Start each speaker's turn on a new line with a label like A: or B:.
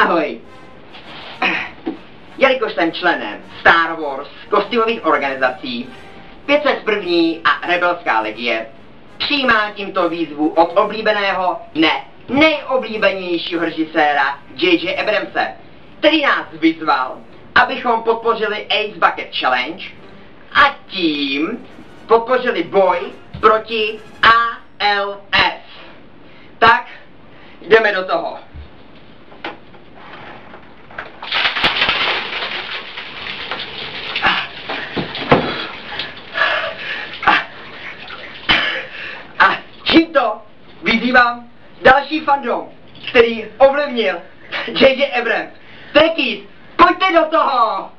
A: Ahoj. Jelikož jsem členem Star Wars kostýmových organizací 501. a Rebelská legie, přijímám tímto výzvu od oblíbeného, nejoblíbenějšího režiséra J.J. Abramse, který nás vyzval, abychom podpořili Ace Bucket Challenge a tím podpořili boj proti ALS. Tak, jdeme do toho. A tímto vyzývám další fandom, který ovlivnil J.J. Abrams. Techies, pojďte do toho!